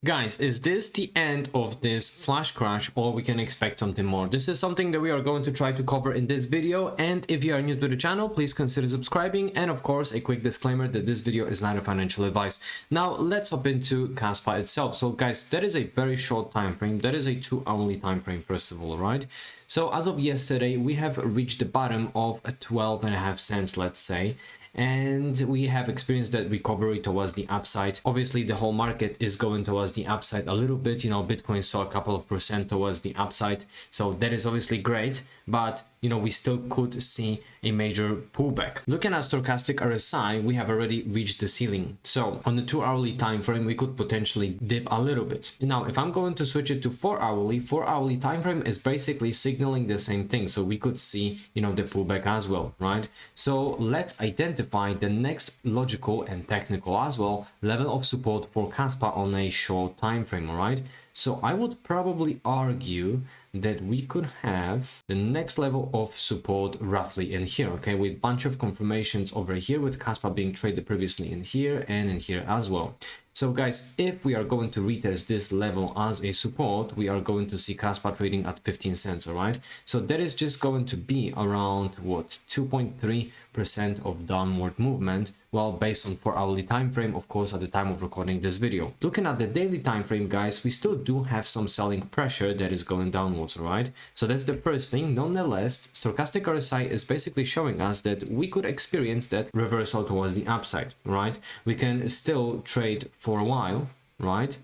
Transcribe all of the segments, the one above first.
Guys, is this the end of this flash crash, or we can expect something more? This is something that we are going to try to cover in this video, and if you are new to the channel, please consider subscribing, and of course a quick disclaimer that this video is not a financial advice. Now let's hop into Kaspa itself. So guys, that is a very short time frame. That is a 2-hourly time frame, first of all, right? So as of yesterday, we have reached the bottom of a 12.5 cents, let's say, and we have experienced that recovery towards the upside. Obviously the whole market is going towards the upside a little bit, you know, Bitcoin saw a couple of percent towards the upside, so that is obviously great, but you know, we still could see a major pullback. Looking at stochastic RSI, we have already reached the ceiling, so on the 2-hourly time frame we could potentially dip a little bit. Now if I'm going to switch it to 4-hourly time frame is basically signaling the same thing, so we could see, you know, the pullback as well, right? So let's identify the next logical and technical as well level of support for Kaspa on a short time frame. All right, so I would probably argue that we could have the next level of support roughly in here, okay, with bunch of confirmations over here, with Kaspa being traded previously in here and in here as well. So guys, if we are going to retest this level as a support, we are going to see Kaspa trading at 15 cents, all right? So that is just going to be around, what, 2.3% of downward movement, well, based on 4-hourly time frame, of course, at the time of recording this video. Looking at the daily time frame, guys, we still do have some selling pressure that is going downwards, all right? So that's the first thing. Nonetheless, stochastic RSI is basically showing us that we could experience that reversal towards the upside, right? We can still trade for a while, right,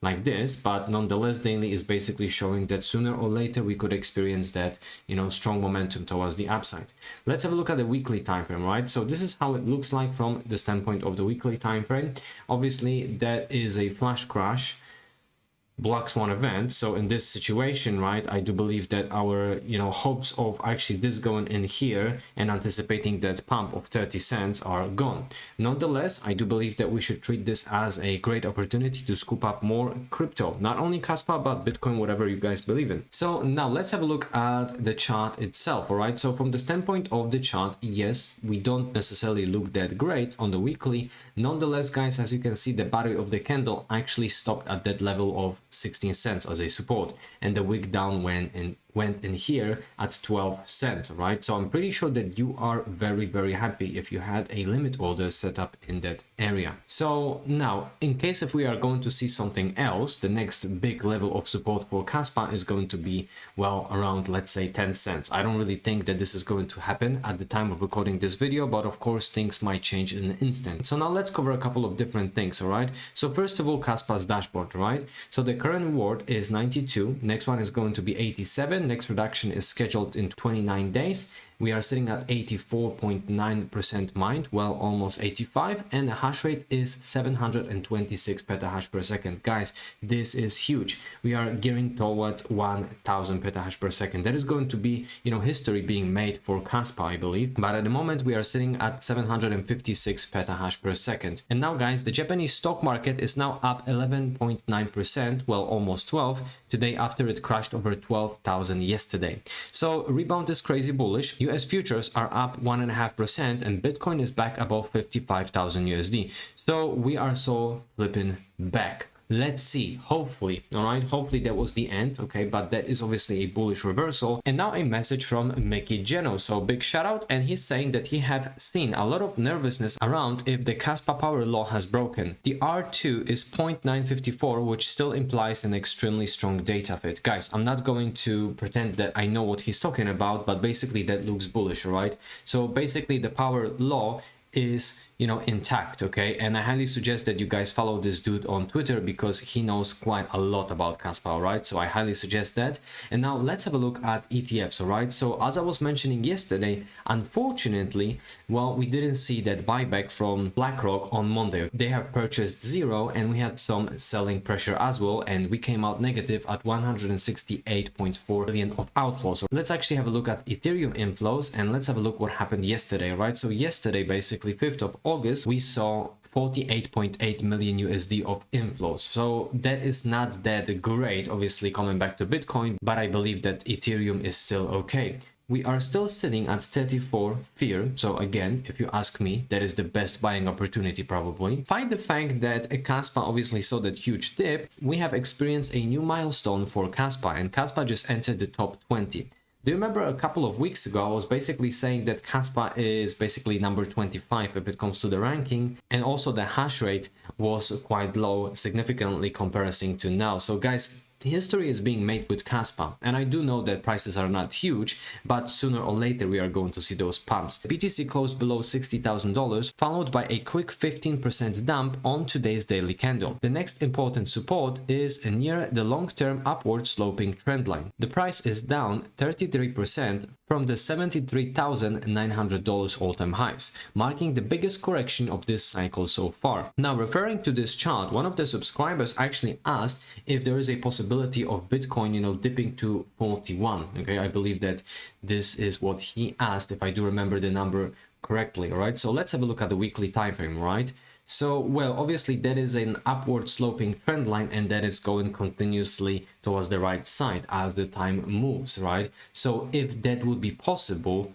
like this, but nonetheless daily is basically showing that sooner or later we could experience that, you know, strong momentum towards the upside. Let's have a look at the weekly time frame, right? So this is how it looks like from the standpoint of the weekly time frame. Obviously that is a flash crash, black swan event. So in this situation, right, I do believe that our, you know, hopes of actually this going in here and anticipating that pump of 30 cents are gone. Nonetheless, I do believe that we should treat this as a great opportunity to scoop up more crypto, not only Kaspa but Bitcoin, whatever you guys believe in. So now let's have a look at the chart itself. All right, so from the standpoint of the chart, yes, we don't necessarily look that great on the weekly. Nonetheless, guys, as you can see, the body of the candle actually stopped at that level of 16 cents as a support, and the wick down went in here at 12 cents. Right, so I'm pretty sure that you are very happy if you had a limit order set up in that area. So now, in case if we are going to see something else, the next big level of support for Kaspa is going to be, well, around, let's say, 10 cents. I don't really think that this is going to happen at the time of recording this video, but of course things might change in an instant. So now let's cover a couple of different things. All right, so first of all, Kaspa's dashboard, right? So the current reward is 92, next one is going to be 87, next reduction is scheduled in 29 days. We are sitting at 84.9% mined, well, almost 85, and the hash rate is 726 petahash per second. Guys, this is huge. We are gearing towards 1000 petahash per second. That is going to be, you know, history being made for Kaspa, I believe. But at the moment, we are sitting at 756 petahash per second. And now, guys, the Japanese stock market is now up 11.9%, well, almost 12 today, after it crashed over 12,000 yesterday. So rebound is crazy bullish. US futures are up 1.5%, and Bitcoin is back above 55,000 USD. So we are so flipping back. Let's see, hopefully, all right, hopefully that was the end, okay, but that is obviously a bullish reversal. And now a message from Mickey Geno, so big shout out, and he's saying that he have seen a lot of nervousness around if the Kaspa power law has broken. The R2 is 0.954, which still implies an extremely strong data fit. Guys, I'm not going to pretend that I know what he's talking about, but basically that looks bullish, all right? So basically the power law is, you know, intact, okay, and I highly suggest that you guys follow this dude on Twitter because he knows quite a lot about Kaspa, all right? So I highly suggest that. And now let's have a look at ETFs, all right? So as I was mentioning yesterday, unfortunately, well, we didn't see that buyback from BlackRock on Monday. They have purchased zero, and we had some selling pressure as well, and we came out negative at 168.4 billion of outflows. So let's actually have a look at Ethereum inflows, and let's have a look what happened yesterday, right? So yesterday, basically 5th of August, we saw 48.8 million USD of inflows. So that is not that great, obviously, coming back to Bitcoin, but I believe that Ethereum is still okay. we are still sitting at 34 fear. So again, if you ask me, that is the best buying opportunity probably. Despite the fact that Kaspa obviously saw that huge dip, we have experienced a new milestone for Kaspa, and Kaspa just entered the top 20. Do you remember a couple of weeks ago, I was basically saying that Kaspa is basically number 25 if it comes to the ranking, and also the hash rate was quite low, significantly comparison to now. So guys, history is being made with Kaspa, and I do know that prices are not huge, but sooner or later we are going to see those pumps. BTC closed below $60,000, followed by a quick 15% dump on today's daily candle. The next important support is near the long-term upward sloping trend line. The price is down 33% from the $73,900 all-time highs, marking the biggest correction of this cycle so far. Now, referring to this chart, one of the subscribers actually asked if there is a possibility of Bitcoin, dipping to 41. Okay, I believe that this is what he asked, if I do remember the number correctly. All right, so let's have a look at the weekly time frame, right? So, well, obviously that is an upward sloping trend line, and that is going continuously towards the right side as the time moves, right? So if that would be possible,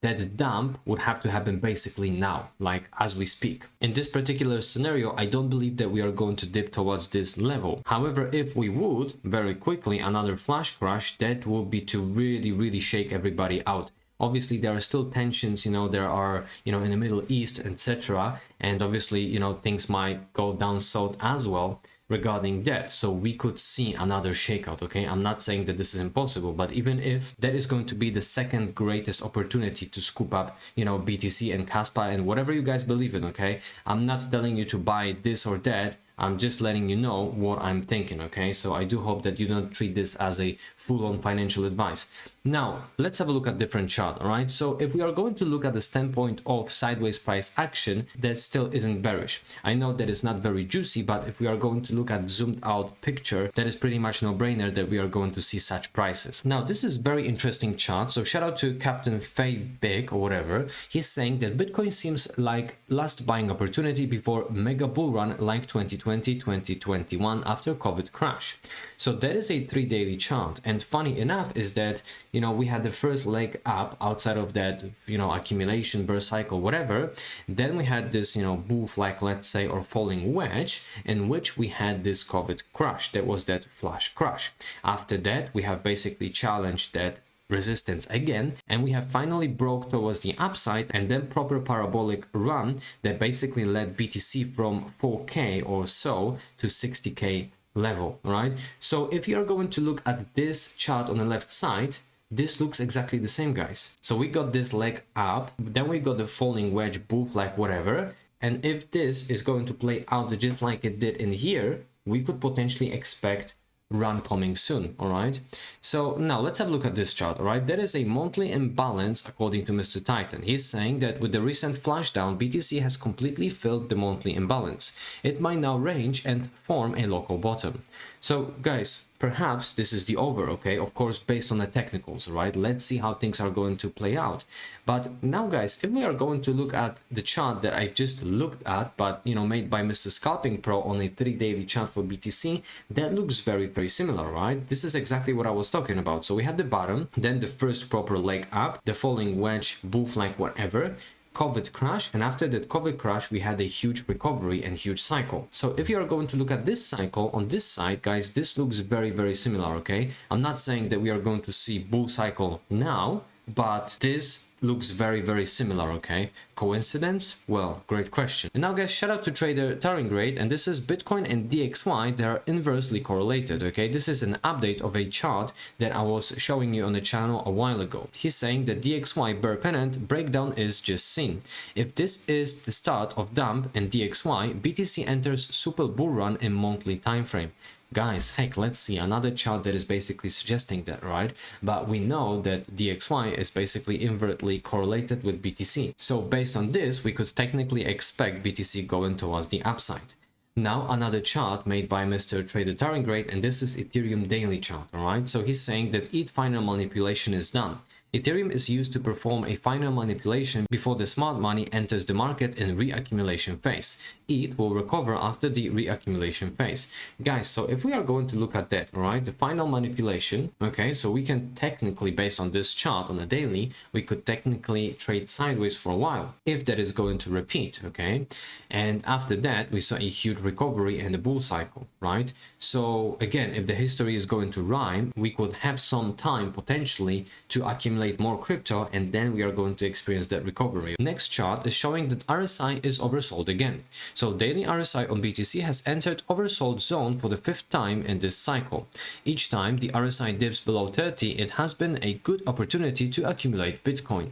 that dump would have to happen basically now, like as we speak. In this particular scenario, I don't believe that we are going to dip towards this level. However, if we would very quickly another flash crash, that would be to really shake everybody out. Obviously there are still tensions, there are, in the Middle East, etc. And obviously, things might go down south as well regarding that. So we could see another shakeout, okay? I'm not saying that this is impossible, but even if that is going to be the second greatest opportunity to scoop up, BTC and Kaspa and whatever you guys believe in, okay? I'm not telling you to buy this or that. I'm just letting you know what I'm thinking, okay? So I do hope that you don't treat this as a full-on financial advice. Now, let's have a look at different chart, all right? So if we are going to look at the standpoint of sideways price action, that still isn't bearish. I know that it's not very juicy, but if we are going to look at zoomed out picture, that is pretty much no-brainer that we are going to see such prices. Now, this is very interesting chart. So shout out to Captain Faye Big or whatever. He's saying that Bitcoin seems like last buying opportunity before mega bull run like 2020-2021 after COVID crash. So that is a 3 daily chart, and funny enough is that we had the first leg up outside of that accumulation burst cycle, whatever. Then we had this bull flag, let's say, or falling wedge, in which we had this COVID crash. That was that flash crash. After that, we have basically challenged that resistance again, and we have finally broke towards the upside, and then proper parabolic run that basically led BTC from 4k or so to 60k level, right? So if you are going to look at this chart on the left side, this looks exactly the same, guys. So we got this leg up, then we got the falling wedge, bull flag, whatever, and if this is going to play out just like it did in here, we could potentially expect run coming soon. All right, so now let's have a look at this chart. All right, there is a monthly imbalance according to Mr. Titan. He's saying that with the recent flash down, BTC has completely filled the monthly imbalance. It might now range and form a local bottom. So guys, perhaps this is the over, okay? Of course, based on the technicals, right? Let's see how things are going to play out. But now, guys, if we are going to look at the chart that I just looked at, but, made by Mr. Scalping Pro on a 3 daily chart for BTC, that looks very similar, right? This is exactly what I was talking about. So we had the bottom, then the first proper leg up, the falling wedge, bull flag, whatever, COVID crash, and after that COVID crash we had a huge recovery and huge cycle. So if you are going to look at this cycle on this side, guys, this looks very similar, okay? I'm not saying that we are going to see bull cycle now, but this looks very similar, okay? Coincidence? Well, great question. And now, guys, shout out to trader Taringrade, and this is Bitcoin and DXY. They are inversely correlated, okay? This is an update of a chart that I was showing you on the channel a while ago. He's saying that DXY bear pennant breakdown is just seen. If this is the start of dump in DXY, BTC enters super bull run in monthly time frame. Guys, heck, let's see another chart that is basically suggesting that, right? But we know that DXY is basically inversely correlated with BTC. So based on this, we could technically expect BTC going towards the upside. Now another chart made by Mr. Trader Taringrade, and this is Ethereum daily chart, alright? So he's saying that ETH final manipulation is done. Ethereum is used to perform a final manipulation before the smart money enters the market in reaccumulation phase. ETH will recover after the reaccumulation phase. Guys, so if we are going to look at that, right, the final manipulation, okay, so we can technically, based on this chart on a daily, we could technically trade sideways for a while if that is going to repeat, okay? And after that, we saw a huge recovery and a bull cycle, right? So again, if the history is going to rhyme, we could have some time potentially to accumulate more crypto, and then we are going to experience that recovery. Next chart is showing that RSI is oversold again. So daily RSI on BTC has entered oversold zone for the 5th time in this cycle. Each time the RSI dips below 30, it has been a good opportunity to accumulate Bitcoin.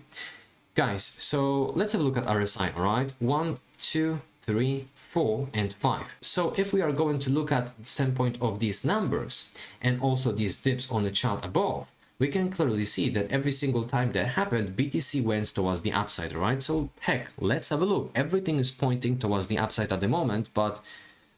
Guys, so let's have a look at RSI, all right? 1, 2, 3, 4, and 5. So if we are going to look at the standpoint of these numbers and also these dips on the chart above, we can clearly see that every single time that happened, BTC went towards the upside, right? So heck, let's have a look. Everything is pointing towards the upside at the moment, but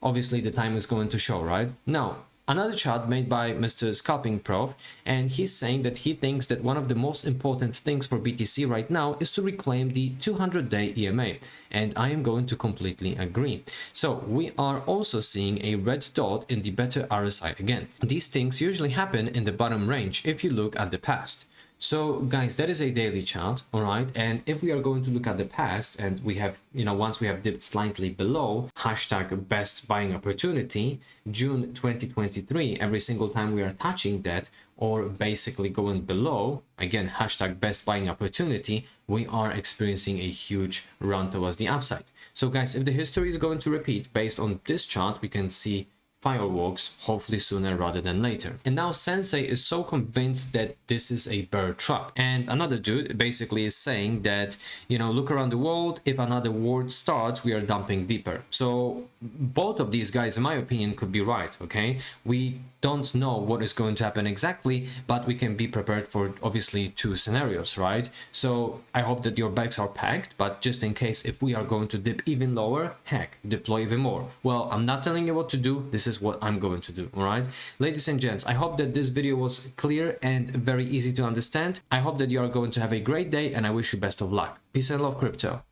obviously the time is going to show, right? Now, another chart made by Mr. Scalping Prof, and he's saying that he thinks that one of the most important things for BTC right now is to reclaim the 200-day EMA, and I am going to completely agree. So we are also seeing a red dot in the better RSI again. These things usually happen in the bottom range if you look at the past. So guys, that is a daily chart, all right? And if we are going to look at the past and we have, once we have dipped slightly below hashtag best buying opportunity, June 2023, every single time we are touching that or basically going below, again, hashtag best buying opportunity, we are experiencing a huge run towards the upside. So guys, if the history is going to repeat based on this chart, we can see fireworks hopefully sooner rather than later. And now Sensei is so convinced that this is a bear trap, and another dude basically is saying that, look around the world, if another war starts, we are dumping deeper. So both of these guys, in my opinion, could be right. Okay, we don't know what is going to happen exactly, but we can be prepared for obviously 2 scenarios, right? So I hope that your bags are packed, but just in case if we are going to dip even lower, heck, deploy even more. Well, I'm not telling you what to do, this is what I'm going to do. All right, ladies and gents, I hope that this video was clear and very easy to understand. I hope that you are going to have a great day, and I wish you best of luck. Peace and love, crypto.